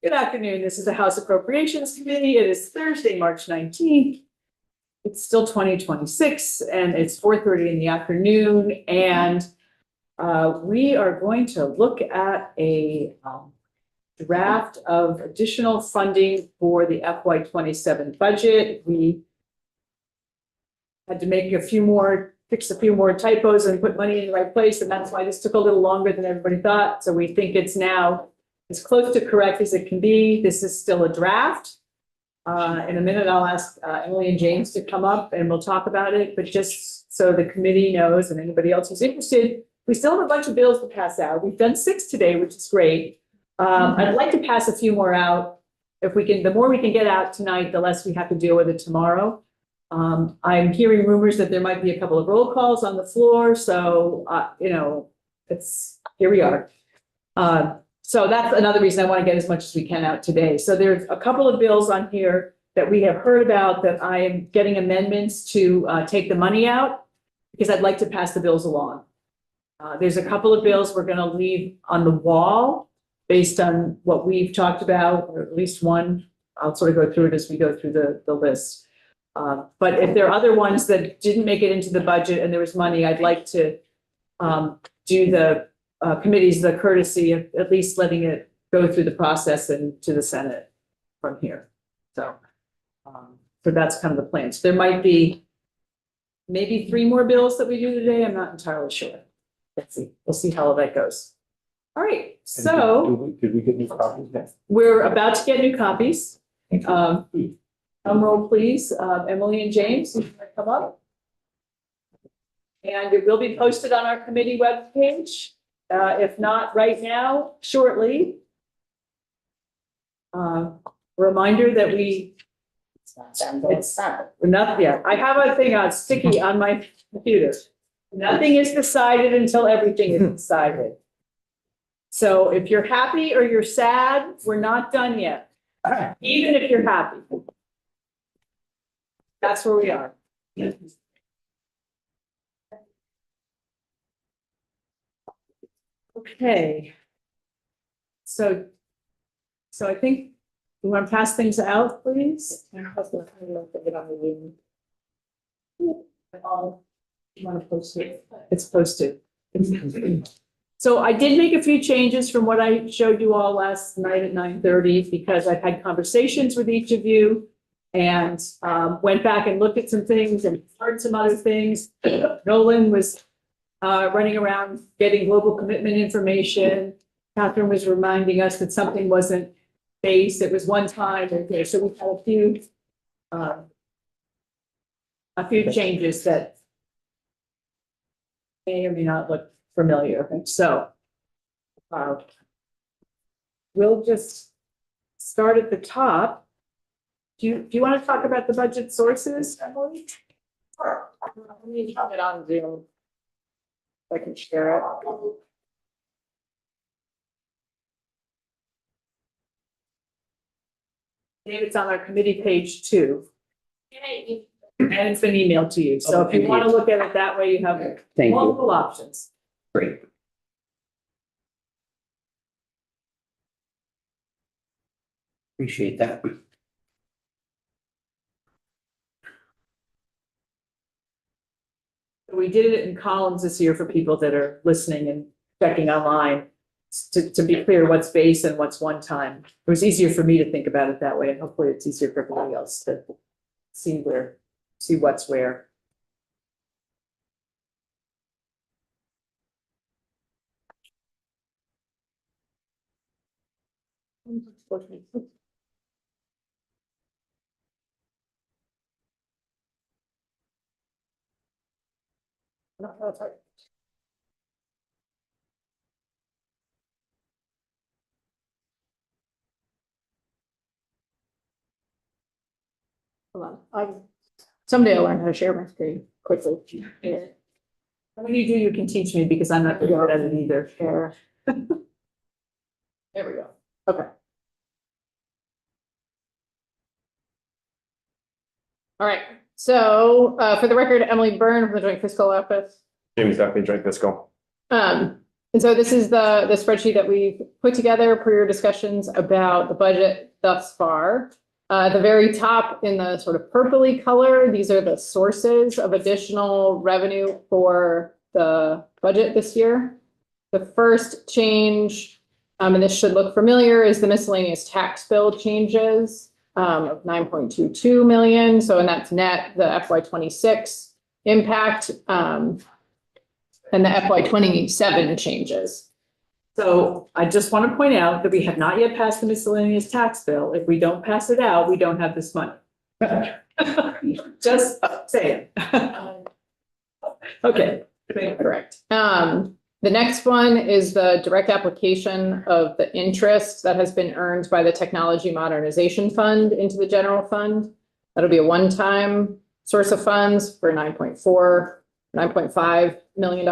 Good afternoon. This is the House Appropriations Committee. It is Thursday, March 19th. It's still 2026 and it's 4:30 in the afternoon. And we are going to look at a draft of additional funding for the FY27 budget. We had to make fix a few more typos and put money in the right place. And that's why this took a little longer than everybody thought. So we think it's now as close to correct as it can be. This is still a draft. In a minute, I'll ask Emily and James to come up and we'll talk about it. But just so the committee knows and anybody else who's interested, we still have a bunch of bills to pass out. We've done 6 today, which is great. I'd like to pass a few more out. If we can, the more we can get out tonight, the less we have to deal with it tomorrow. I'm hearing rumors that there might be a couple of roll calls on the floor. So, here we are. So that's another reason I want to get as much as we can out today. So there's a couple of bills on here that we have heard about that I am getting amendments to take the money out because I'd like to pass the bills along. There's a couple of bills we're going to leave on the wall based on what we've talked about, or at least one. I'll sort of go through it as we go through the list. But if there are other ones that didn't make it into the budget and there was money, I'd like to do the committees the courtesy of at least letting it go through the process and to the Senate from here. So that's kind of the plan. So there might be maybe 3 more bills that we do today. I'm not entirely sure. Let's see. We'll see how that goes. All right. So did we get new copies now? we're about to get new copies. Drum roll, please. Emily and James, you can come up. And it will be posted on our committee webpage. If not right now, shortly. Reminder that it's not yet. I have a thing on sticky on my computer. Nothing is decided until everything is decided. So if you're happy or you're sad, we're not done yet. Even if you're happy. That's where we are. Okay. So I think we want to pass things out, please. You want to post it? It's posted. So I did make a few changes from what I showed you all last night at 9:30 because I've had conversations with each of you and went back and looked at some things and heard some other things. Nolan was running around getting global commitment information. Catherine was reminding us that something wasn't based, it was one time. Okay, so we had a few changes that may or may not look familiar. So we'll just start at the top. Do you want to talk about the budget sources, Emily? Sure. Let me turn it on Zoom. I can share it. David's on our committee page too. And it's been emailed to you. So if you want to look at it that way, you have multiple options. Great. Appreciate that. We did it in columns this year for people that are listening and checking online to be clear what's base and what's one time. It was easier for me to think about it that way, and hopefully it's easier for everybody else to see what's where. No, that's right. Hold on. Someday I'll learn how to share my screen quickly. Yeah. When you do, you can teach me because I'm not good at it either. Share. There we go. Okay. All right. So for the record, Emily Byrne from the Joint Fiscal Office. James Duffy, Joint Fiscal. And so this is the spreadsheet that we put together per your discussions about the budget thus far. At the very top in the sort of purpley color, these are the sources of additional revenue for the budget this year. The first change, and this should look familiar, is the miscellaneous tax bill changes of 9.22 million. So, and that's net the FY26 impact and the FY27 changes. So I just want to point out that we have not yet passed the miscellaneous tax bill. If we don't pass it out, we don't have this money. Just saying. Okay. Correct. The next one is the direct application of the interest that has been earned by the Technology Modernization Fund into the general fund. That'll be a one-time source of funds for $9.5 million.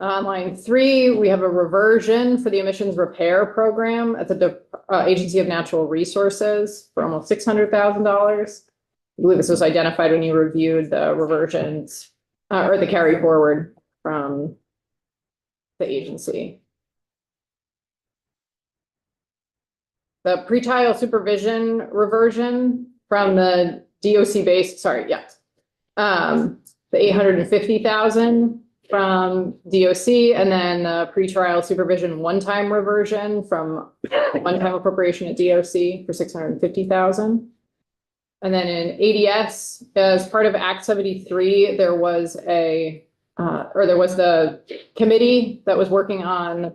On line 3, we have a reversion for the emissions repair program at the Agency of Natural Resources for almost $600,000. I believe this was identified when you reviewed the reversions or the carry forward from the agency. The pretrial supervision reversion from the DOC base, the 850,000 from DOC, and then the pretrial supervision one-time reversion from one-time appropriation at DOC for 650,000. And then in ADS, as part of Act 73, there was the committee that was working on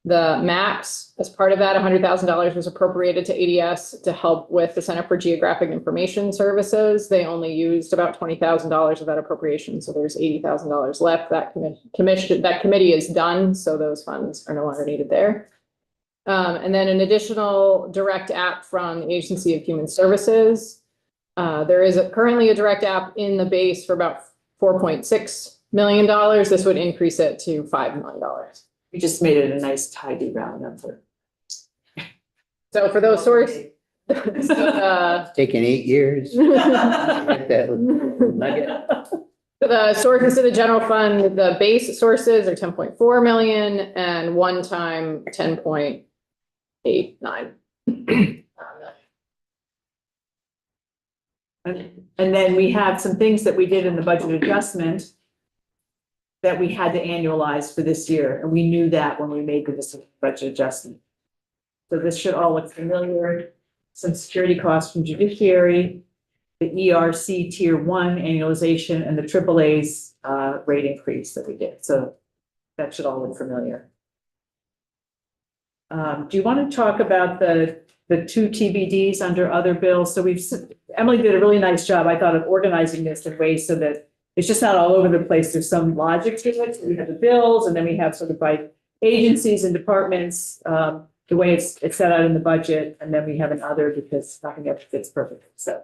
the maps. As part of that, $100,000 was appropriated to ADS to help with the Center for Geographic Information Services. They only used about $20,000 of that appropriation, so there's $80,000 left. That committee is done, so those funds are no longer needed there. And then an additional direct app from the Agency of Human Services. There is currently a direct app in the base for about $4.6 million. This would increase it to $5 million. We just made it a nice tidy round number. So for those sources, It's taken 8 years. Get that nugget. the sources of the general fund, the base sources are 10.4 million and one-time 10.89. And then we have some things that we did in the budget adjustment that we had to annualize for this year, and we knew that when we made the budget adjustment. So this should all look familiar. Some security costs from judiciary, the ERC Tier 1 annualization, and the AAA's rate increase that we did. So that should all look familiar. Do you want to talk about the two TBDs under other bills? So Emily did a really nice job, I thought, of organizing this in ways so that it's just not all over the place. There's some logic to it. So we have the bills, and then we have sort of by agencies and departments, the way it's set out in the budget, and then we have an other because nothing ever fits perfectly. So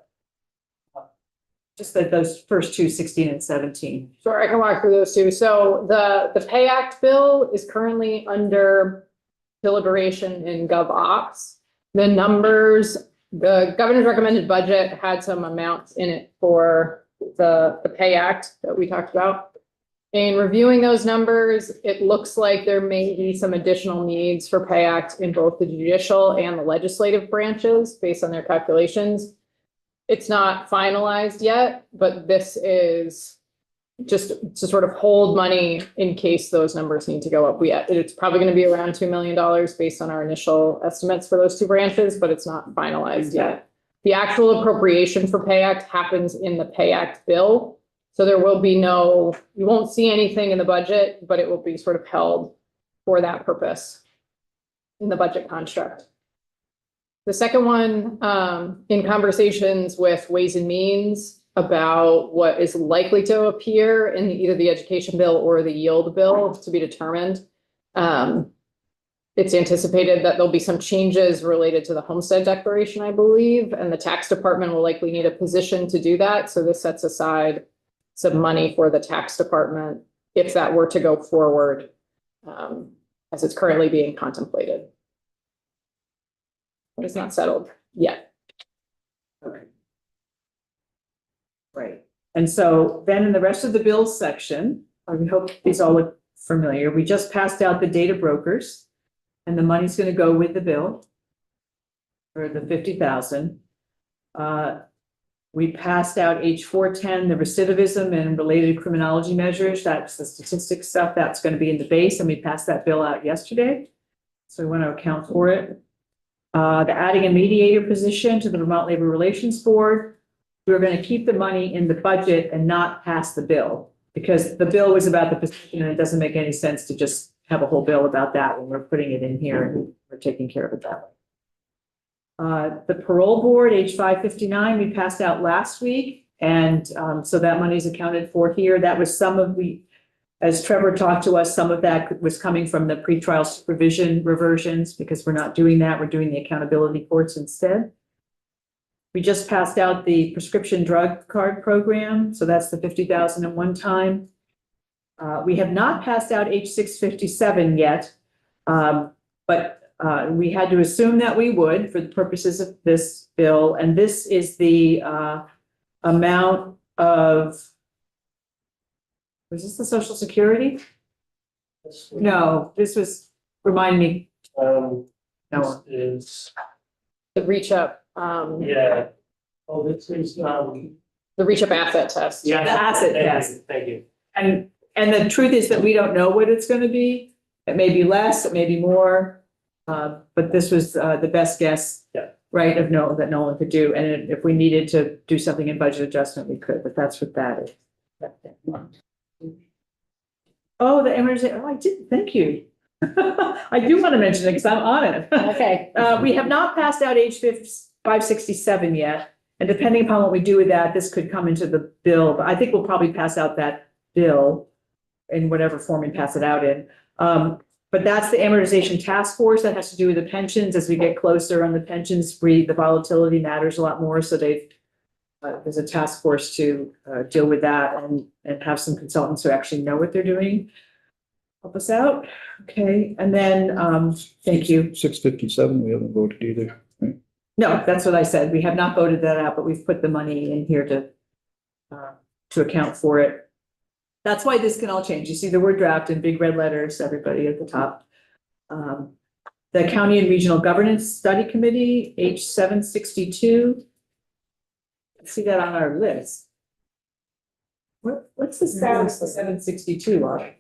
just those first two, 16 and 17. Sure, I can walk through those two. So the Pay Act bill is currently under deliberation in GovOps. The numbers, the governor's recommended budget had some amounts in it for the Pay Act that we talked about. In reviewing those numbers, it looks like there may be some additional needs for Pay Act in both the judicial and the legislative branches based on their calculations. It's not finalized yet, but this is just to sort of hold money in case those numbers need to go up. It's probably going to be around $2 million based on our initial estimates for those two branches, but it's not finalized yet. The actual appropriation for Pay Act happens in the Pay Act bill. So there will be you won't see anything in the budget, but it will be sort of held for that purpose in the budget construct. The second one, in conversations with Ways and Means about what is likely to appear in either the education bill or the yield bill to be determined. It's anticipated that there'll be some changes related to the homestead declaration, I believe, and the tax department will likely need a position to do that. So this sets aside some money for the tax department if that were to go forward, as it's currently being contemplated. But it's not settled yet. Okay. Right. And so then in the rest of the bills section, I hope these all look familiar, we just passed out the data brokers, and the money's gonna go with the bill for the 50,000. We passed out H410, the recidivism and related criminology measures. That's the statistics stuff that's gonna be in the base, and we passed that bill out yesterday. So we want to account for it. The adding a mediator position to the Vermont Labor Relations Board. We're gonna keep the money in the budget and not pass the bill, because the bill was about the position, and it doesn't make any sense to just have a whole bill about that when we're putting it in here and we're taking care of it that way. The parole board, age 559, we passed out last week, and so that money's accounted for here. That was as Trevor talked to us, some of that was coming from the pretrial supervision reversions, because we're not doing that. We're doing the accountability courts instead. We just passed out the prescription drug card program, so that's the 50,000 at one time. We have not passed out H657 yet, but we had to assume that we would for the purposes of this bill, and this is the amount of, was this the Social Security? No, this was, remind me. No. This is, The reach up, yeah. Oh, this is, the reach up asset test. yeah. The asset Thank you, test. Thank you. And the truth is that we don't know what it's gonna be. It may be less, it may be more. But this was the best guess. Yeah. Right, that Nolan could do. And if we needed to do something in budget adjustment, we could, but that's what that is. Oh, the amortization, I did, thank you. I do want to mention it because I'm on it. Okay. We have not passed out H567 yet, and depending upon what we do with that, this could come into the bill, but I think we'll probably pass out that bill in whatever form we pass it out in. But that's the amortization task force that has to do with the pensions. As we get closer on the pensions, the volatility matters a lot more, so there's a task force to deal with that and have some consultants who actually know what they're doing. Help us out, okay, and then, thank you. 657, we haven't voted either. Right? No, that's what I said. We have not voted that out, but we've put the money in here to account for it. That's why this can all change. You see the word draft in big red letters, everybody at the top. The County and Regional Governance Study Committee, H762. See that on our list. What's the status of 762 on?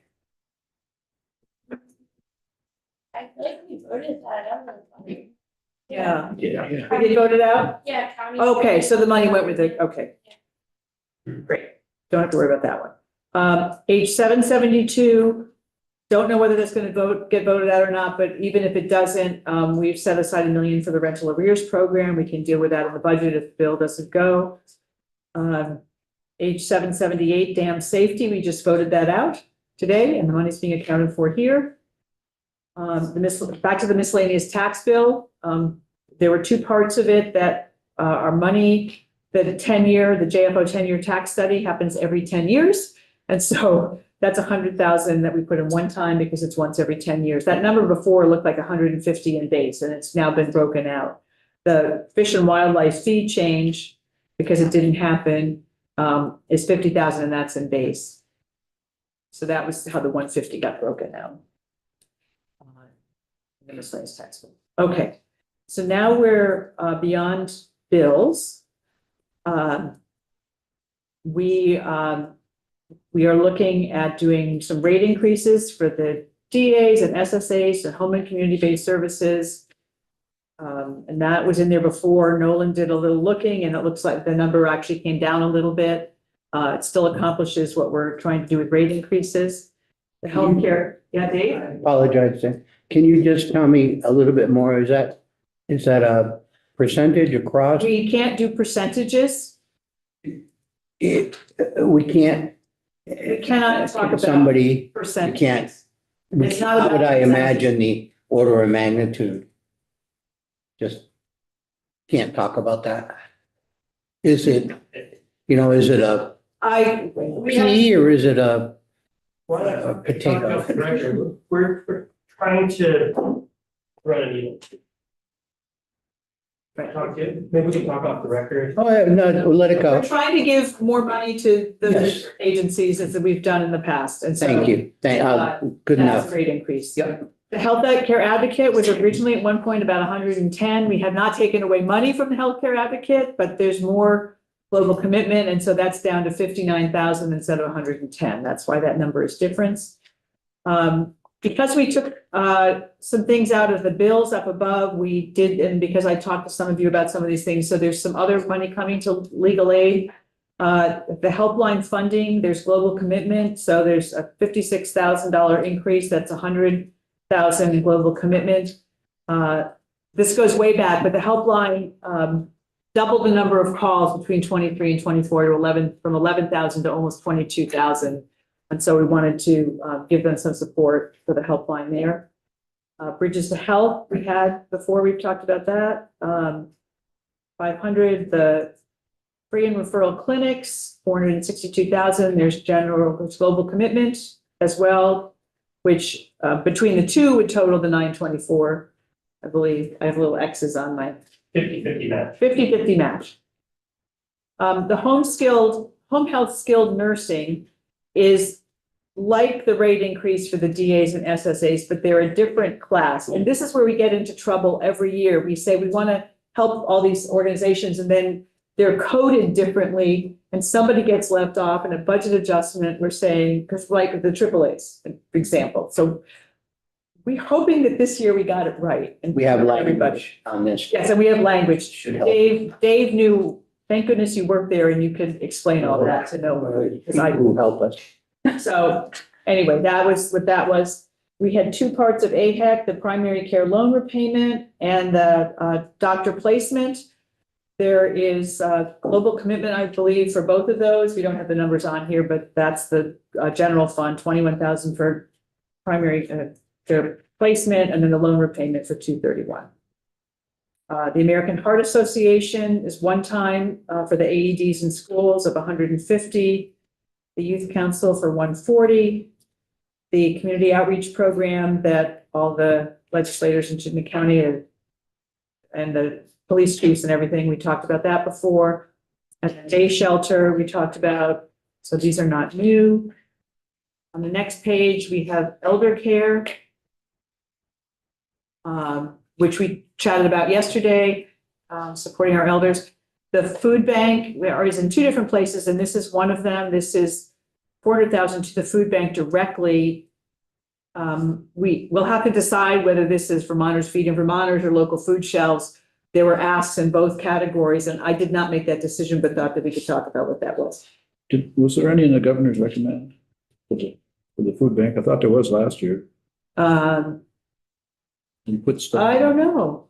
I feel like we voted that out. Yeah. Yeah. We did vote it out? Yeah, county. Okay, so the money went with it, okay. Great, don't have to worry about that one. H772, don't know whether that's gonna get voted out or not, but even if it doesn't, we've set aside $1 million for the rental arrears program. We can deal with that in the budget if the bill doesn't go. H778, dam safety, we just voted that out today, and the money's being accounted for here. Back to the miscellaneous tax bill. There were two parts of it that are money, that the JFO 10-year tax study happens every 10 years. And so that's 100,000 that we put in one time because it's once every 10 years. That number before looked like 150 in base, and it's now been broken out. The fish and wildlife fee change, because it didn't happen, is 50,000, and that's in base. So that was how the 150 got broken out. The miscellaneous tax bill. Okay, so now we're beyond bills. We are looking at doing some rate increases for the DAs and SSAs and home and community-based services. And that was in there before. Nolan did a little looking, and it looks like the number actually came down a little bit. It still accomplishes what we're trying to do with rate increases. The healthcare, yeah, Dave? I apologize, Sam. Can you just tell me a little bit more? Is that a percentage across? We can't do percentages. We can't. We cannot talk about Somebody, you percentages. can't. It's not How would about I percentages. imagine the order of magnitude? Just can't talk about that. Is it, is it a We have, pea or is it a Well, potato? We're trying to run a needle. Maybe we can talk off the record. Oh, yeah, no, let it We're go. trying to give more money to the Yes. agencies as we've done in the past, and so. Thank you. Good That's a enough. great increase. The Health Care Advocate was originally at one point about 110. We have not taken away money from the Health Care Advocate, but there's more global commitment, and so that's down to 59,000 instead of 110. That's why that number is different. Because we took some things out of the bills up above, we did, and because I talked to some of you about some of these things, so there's some other money coming to legal aid. The helpline funding, there's global commitment, so there's a $56,000 increase. That's 100,000 in global commitment. This goes way back, but the helpline doubled the number of calls between 23 and 24 to 11, from 11,000 to almost 22,000. And so we wanted to give them some support for the helpline there. Bridges to Health, we had before, we've talked about that. 500, the free and referral clinics, 462,000. There's global commitment as well, which between the two would total the 924, I believe. I have little X's on my 50-50 match. 50-50 match. The home health skilled nursing is like the rate increase for the DAs and SSAs, but they're a different class. And this is where we get into trouble every year. We say we want to help all these organizations, and then they're coded differently, and somebody gets left off in a budget adjustment. We're saying, because like the AAAs, for example. So we're hoping that this year we got it right. And We have everybody. language on this. Yes, and we have language. Should help. Dave knew, thank goodness you worked there and you could explain all that to know. Because I, Who help us. so anyway, that was what that was. We had two parts of AHEC, the primary care loan repayment and the doctor placement. There is global commitment, I believe, for both of those. We don't have the numbers on here, but that's the general fund, 21,000 for primary care placement, and then the loan repayment for 231. The American Heart Association is one time for the AEDs in schools of 150. The Youth Council for 140. The Community Outreach Program that all the legislators in Chittenden County and the police chiefs and everything, we talked about that before. And the day shelter we talked about, so these are not new. On the next page, we have elder care, which we chatted about yesterday, supporting our elders. The food bank is in two different places, and this is one of them. This is 400,000 to the food bank directly. We'll have to decide whether this is Vermonters Feeding Vermonters or local food shelves. There were asks in both categories, and I did not make that decision, but thought that we could talk about what that was. Was there any in the governor's recommend for the food bank? I thought there was last year. You put stuff. I don't know.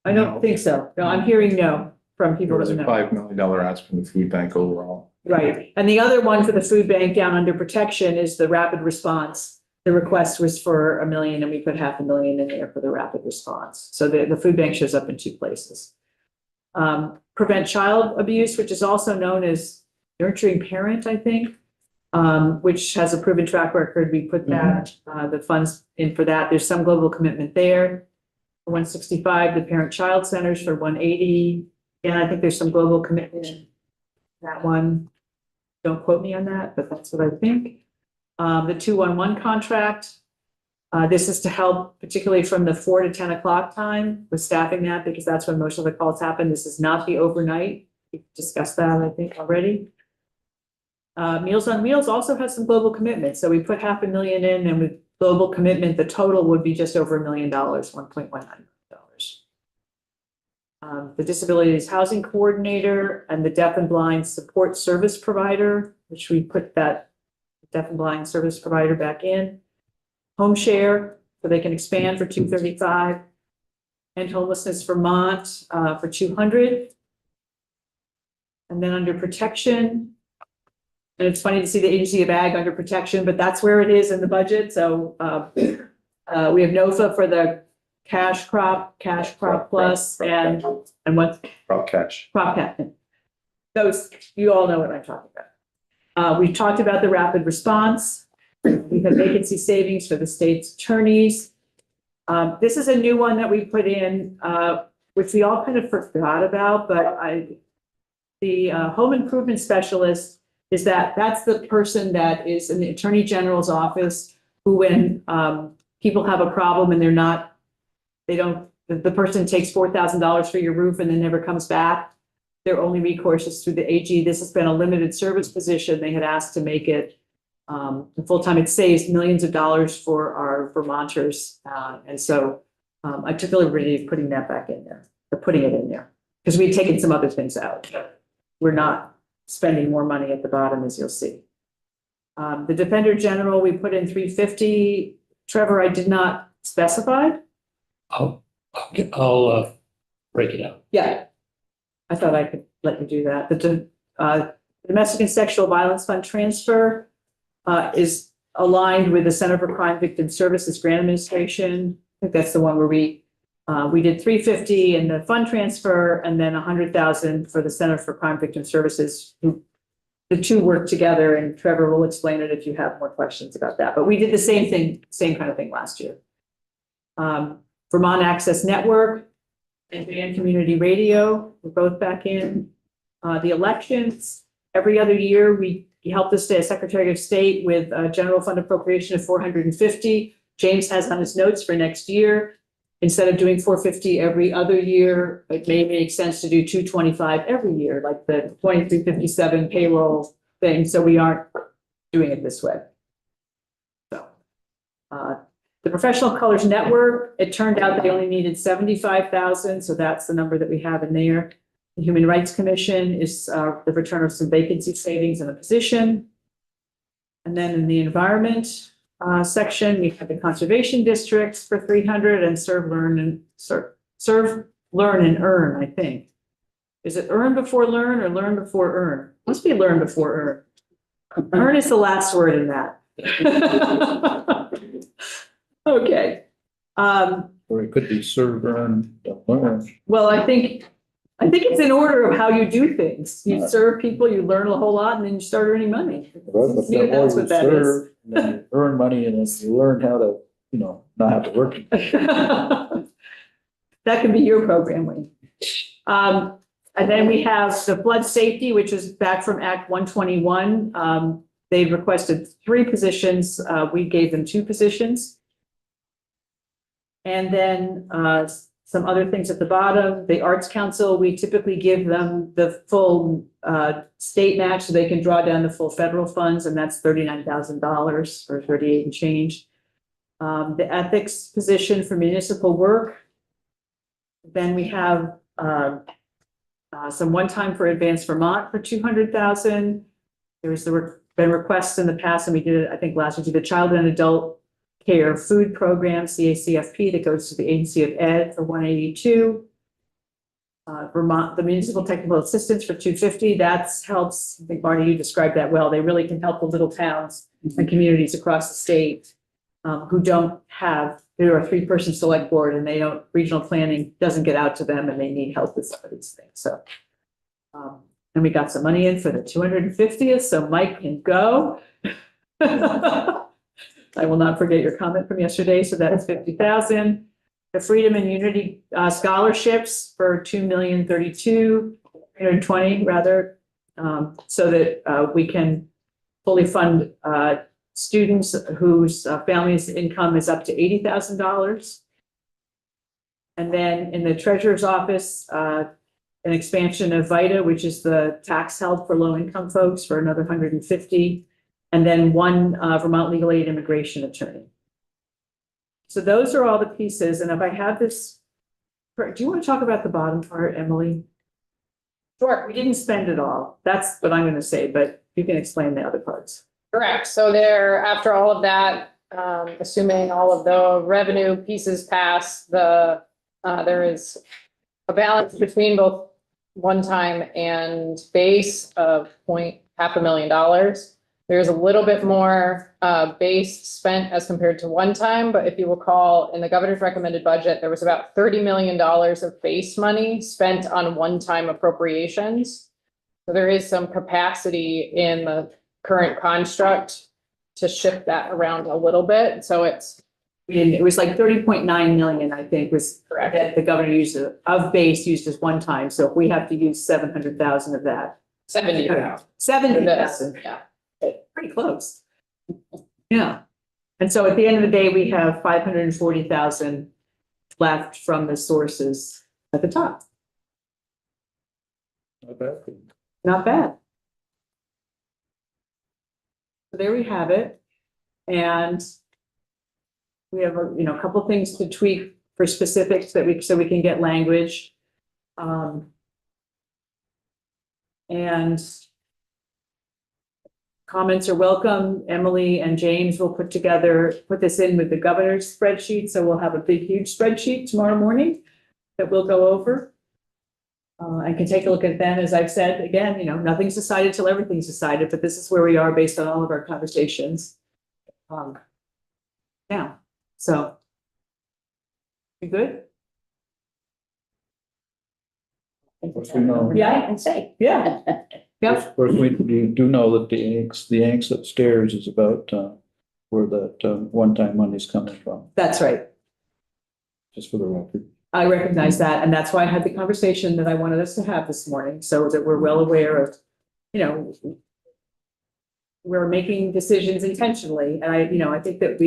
I don't No. think so. No, I'm hearing no from There people was who a know. $5 million ask from the food bank overall. Right. And the other one for the food bank down under protection is the rapid response. The request was for $1 million, and we put $500,000 in there for the rapid response. So the food bank shows up in two places. Prevent child abuse, which is also known as nurturing parent, I think, which has a proven track record. We put that, the funds in for that. There's some global commitment there. 165, the parent child centers for 180. And I think there's some global commitment in that one. Don't quote me on that, but that's what I think. The 211 contract. This is to help particularly from the 4 to 10 o'clock time with staffing that, because that's when most of the calls happen. This is not the overnight. We've discussed that, I think, already. Meals on Wheels also has some global commitment. So we put $500,000 in, and with global commitment, the total would be just over $1 million, $1.19 million. The Disabilities Housing Coordinator and the Deaf and Blind Support Service Provider, which we put that Deaf and Blind Service Provider back in. Home Share, so they can expand for 235. And Homelessness Vermont for 200. And then under protection, and it's funny to see the Agency of Ag under protection, but that's where it is in the budget. So we have NOFA for the cash crop plus, and what? Crop catch. Crop cap. Those, you all know what I'm talking about. We've talked about the rapid response. We have vacancy savings for the state's attorneys. This is a new one that we put in. which we all kind of forgot about, but the home improvement specialist is that's the person that is in the Attorney General's office who, when people have a problem and the person takes $4,000 for your roof and then never comes back, their only recourse is through the AG. This has been a limited service position. They had asked to make it full-time. It saves millions of dollars for our Vermonters. And so I took the liberty of putting that back in there, or putting it in there, because we'd taken some other things out. We're not spending more money at the bottom, as you'll see. The Defender General, we put in 350. Trevor, I did not specify. I'll break it out. Yeah. I thought I could let you do that. The Domestic and Sexual Violence Fund transfer is aligned with the Center for Crime Victim Services Grant Administration. I think that's the one where we did 350 in the fund transfer and then 100,000 for the Center for Crime Victim Services. The two work together, and Trevor will explain it if you have more questions about that. But we did the same kind of thing last year. Vermont Access Network and Van Community Radio, we're both back in. The elections, every other year, we helped the Secretary of State with a general fund appropriation of 450. James has on his notes for next year. Instead of doing 450 every other year, it may make sense to do 225 every year, like the 2357 payroll thing. So we aren't doing it this way. So the Professional Colors Network, it turned out they only needed 75,000. So that's the number that we have in there. The Human Rights Commission is the return of some vacancy savings in a position. And then in the environment section, we have the conservation districts for 300 and serve, learn, and earn, I think. Is it earn before learn or learn before earn? Must be learn before earn. Earn is the last word in that. Okay. Or it could be serve, earn, don't learn. Well, I think it's in order of how you do things. You serve people, you learn a whole lot, and then you start earning money. But Maybe that's what that is. serve, and then you earn money and then you learn how to, not have to work. That could be your program, Wayne. And then we have the flood safety, which is back from Act 121. They requested 3 positions. We gave them 2 positions. And then some other things at the bottom. The Arts Council, we typically give them the full state match so they can draw down the full federal funds, and that's $39,000 or 38 and change. The ethics position for municipal work. Then we have some one-time for Advanced Vermont for 200,000. There's been requests in the past, and we did it, I think last year, to the Child and Adult Care Food Program, CACFP, that goes to the Agency of Ed for 182. Vermont, the Municipal Technical Assistance for 250. That helps. I think, Marty, you described that well. They really can help the little towns and communities across the state who don't have, they're a 3-person select board and regional planning doesn't get out to them and they need help with some of these things. So, and we got some money in for the 250th, so Mike can go. I will not forget your comment from yesterday. So that's 50,000. The Freedom and Unity scholarships for 2,032,320 rather, so that we can fully fund students whose family's income is up to $80,000. And then in the treasurer's office, an expansion of VITA, which is the tax help for low-income folks, for another 150. And then 1 Vermont legal aid immigration attorney. So those are all the pieces. And if I have this, do you want to talk about the bottom part, Emily? Sure. We didn't spend it all. That's what I'm going to say, but you can explain the other parts. Correct. So after all of that, assuming all of the revenue pieces pass, there is a balance between both one-time and base of $500,000. There's a little bit more base spent as compared to one time, but if you recall, in the governor's recommended budget, there was about $30 million of base money spent on one-time appropriations. So there is some capacity in the current construct to shift that around a little bit. So it's it was like 30.9 million, I think, was Correct. that the governor used of base used as one time. So if we have to use 700,000 of that, 70,000. 70,000, Yeah. pretty close. Yeah. And so at the end of the day, we have 540,000 left from the sources at the top. Not bad. Not bad. So there we have it. And we have a couple things to tweak for specifics so we can get language. And comments are welcome. Emily and James will put this in with the governor's spreadsheet. So we'll have a big, huge spreadsheet tomorrow morning that we'll go over. I can take a look at then, as I've said, again, nothing's decided till everything's decided, but this is where we are based on all of our conversations. Now, so. You good? I think Of course we know. Yeah, I can say. Yeah. Yep. Of course, we do know that the annex upstairs is about, where that, one-time money's coming from, That's right. just for the record. I recognize that, and that's why I had the conversation that I wanted us to have this morning, so that we're well aware of, we're making decisions intentionally, and I think that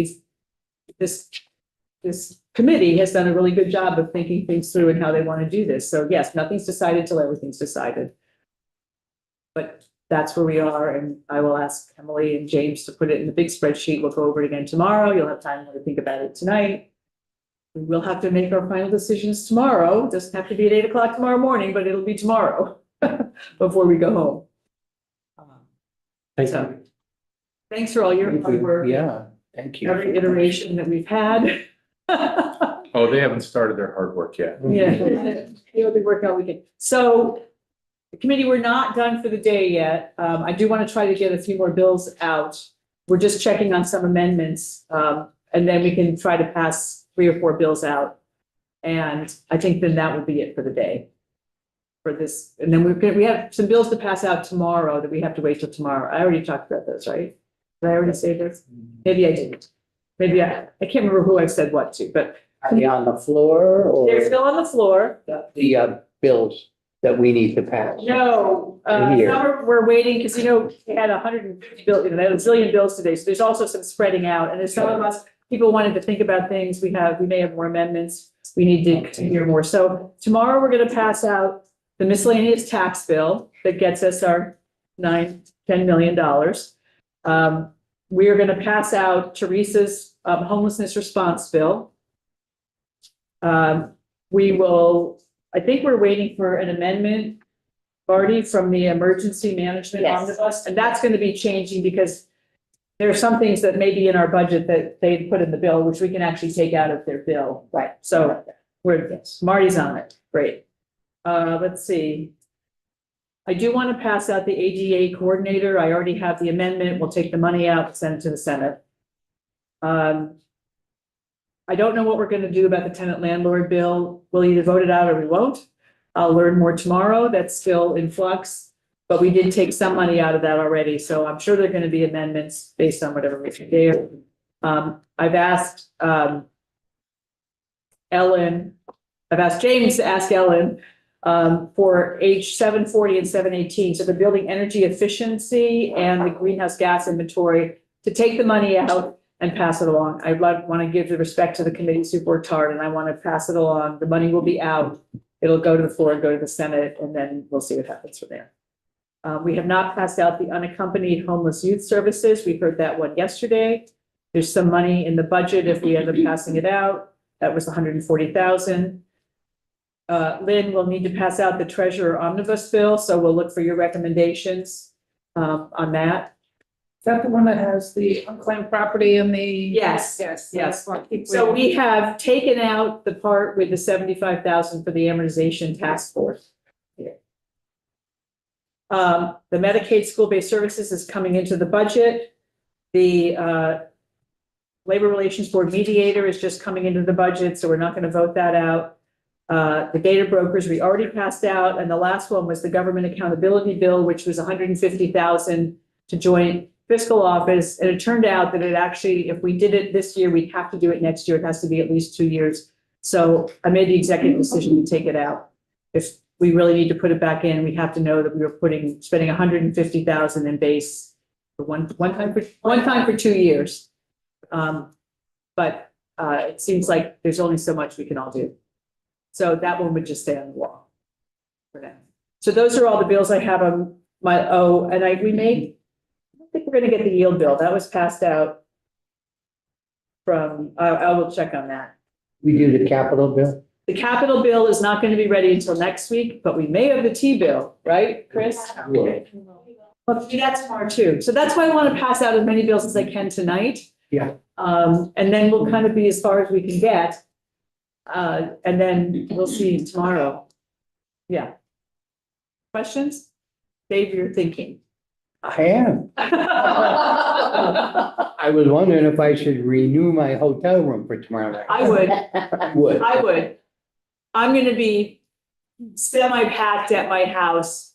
this committee has done a really good job of thinking things through and how they want to do this. So yes, nothing's decided till everything's decided. But that's where we are, and I will ask Emily and James to put it in the big spreadsheet. We'll go over it again tomorrow. You'll have time to think about it tonight. We will have to make our final decisions tomorrow. It doesn't have to be at 8 o'clock tomorrow morning, but it'll be tomorrow before we go home. Thank So, you. thanks for all your hard work. Yeah, thank you. Every iteration that we've had. Oh, they haven't started their hard work yet. Yeah, it'll be working all weekend. So, the committee, we're not done for the day yet. I do want to try to get a few more bills out. We're just checking on some amendments, and then we can try to pass 3 or 4 bills out. And I think then that will be it for the day. For this, and then we have some bills to pass out tomorrow that we have to wait till tomorrow. I already talked about those, right? Did I already say this? Maybe I didn't. Maybe I can't remember who I said what to, but Are they on the floor or they're still on the floor. the bills that we need to pass? No, Here. some we're waiting, because they had 150 bills, they had a zillion bills today, so there's also some spreading out, and there's some of us, people wanted to think about things, we may have more amendments, we need to hear more. So tomorrow, we're gonna pass out the miscellaneous tax bill that gets us our $10 million. We are gonna pass out Teresa's homelessness response bill. I think we're waiting for an amendment, Barty, from the emergency management Yes. omnibus, and that's gonna be changing because there are some things that may be in our budget that they put in the bill, which we can actually take out of their bill. Right. So Marty's on it. Great. Let's see. I do want to pass out the ADA coordinator. I already have the amendment. We'll take the money out and send it to the Senate. I don't know what we're going to do about the tenant landlord bill. We'll either vote it out or we won't. I'll learn more tomorrow. That's still in flux, but we did take some money out of that already. So I'm sure there are going to be amendments based on whatever we can do. I've asked James to ask Ellen for H 740 and 718. So the building energy efficiency and the greenhouse gas inventory to take the money out and pass it along. I want to give the respect to the committees who've worked hard, and I want to pass it along. The money will be out. It'll go to the floor and go to the Senate, and then we'll see what happens from there. We have not passed out the unaccompanied homeless youth services. We heard that one yesterday. There's some money in the budget if we end up passing it out. That was 140,000. Lynn will need to pass out the treasurer omnibus bill, so we'll look for your recommendations on that. Is that the one that has the unclaimed property and the? Yes, Yes. yes. Keep So reading. we have taken out the part with the 75,000 for the amortization task force. The Medicaid school-based services is coming into the budget. The Labor Relations Board mediator is just coming into the budget, so we're not going to vote that out. The data brokers, we already passed out, and the last one was the government accountability bill, which was 150,000 to join fiscal office, and it turned out that it actually, if we did it this year, we'd have to do it next year. It has to be at least 2 years. So I made the executive decision to take it out. If we really need to put it back in, we have to know that we were spending 150,000 in base for one time for 2 years. But it seems like there's only so much we can all do. So that one would just stay on the wall for now. So those are all the bills I have on my, I don't think we're gonna get the yield bill. That was passed out from, I will check on that. We do the capital bill? The capital bill is not gonna be ready until next week, but we may have the T-bill, right, Chris? Yeah. Well, do that tomorrow too. So that's why I want to pass out as many bills as I can tonight. Yeah. And then we'll kind of be as far as we can get. And then we'll see tomorrow. Yeah. Questions? Dave, you're thinking. I am. I was wondering if I should renew my hotel room for tomorrow night. I would. Would. I would. I'm gonna be semi-packed at my house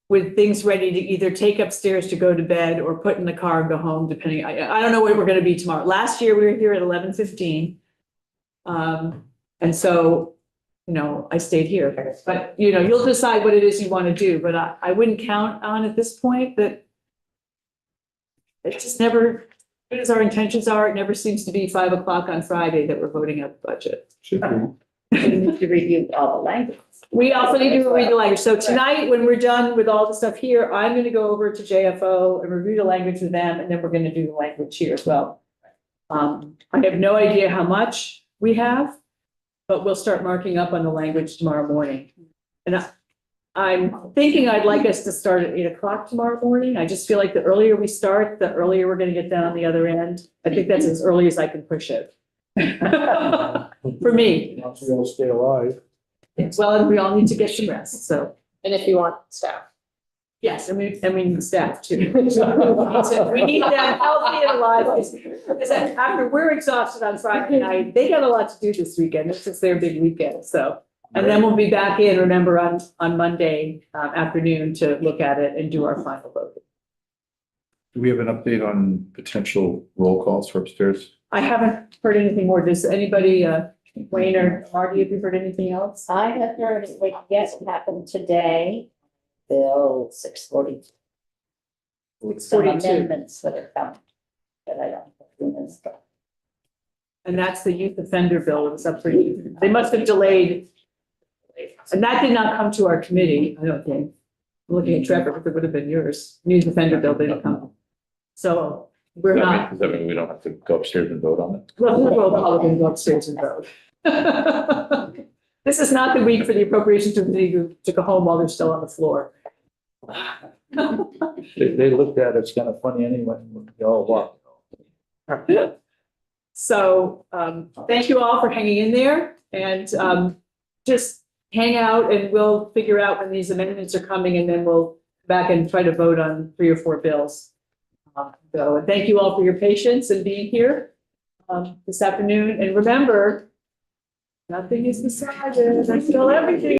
with things ready to either take upstairs to go to bed or put in the car and go home, depending. I don't know where we're gonna be tomorrow. Last year, we were here at 11:15. And so, I stayed here, but, you'll decide what it is you want to do, but I wouldn't count on at this point that it's just never, good as our intentions are, it never seems to be 5 o'clock on Friday that we're voting out the budget. Should be. We need to review all the language. We also need to read the language. So tonight, when we're done with all the stuff here, I'm going to go over to JFO and review the language with them, and then we're going to do the language here as well. I have no idea how much we have, but we'll start marking up on the language tomorrow morning. And I'm thinking I'd like us to start at 8 o'clock tomorrow morning. I just feel like the earlier we start, the earlier we're going to get down on the other end. I think that's as early as I can push it. For me. Once we all stay alive. Well, and we all need to get some rest, so, And if you want staff. yes, and we need staff too. We need them healthy and alive, because after we're exhausted on Friday night, they got a lot to do this weekend. This is their big weekend, so. And then we'll be back in, remember, on Monday afternoon to look at it and do our final vote. Do we have an update on potential roll calls for upstairs? I haven't heard anything more. Does anybody, Wayne or Marty, have you heard anything else? I have heard, yes, it happened today, Bill 640. Some 42. amendments that are coming, but I don't. And that's the youth offender bill that was up for you. They must have delayed. And that did not come to our committee, I don't think. I'm looking at Trevor, if it would have been yours. Youth offender bill didn't come. So we're not, Does that mean we don't have to go upstairs and vote on it? well, we'll all go upstairs and vote. This is not the week for the appropriations committee to go home while they're still on the floor. They looked at it's kind of funny anyway, when we all walk. So, thank you all for hanging in there, and just hang out and we'll figure out when these amendments are coming, and then we'll back and try to vote on 3 or 4 bills. So thank you all for your patience and being here this afternoon. And remember, nothing is decided until everything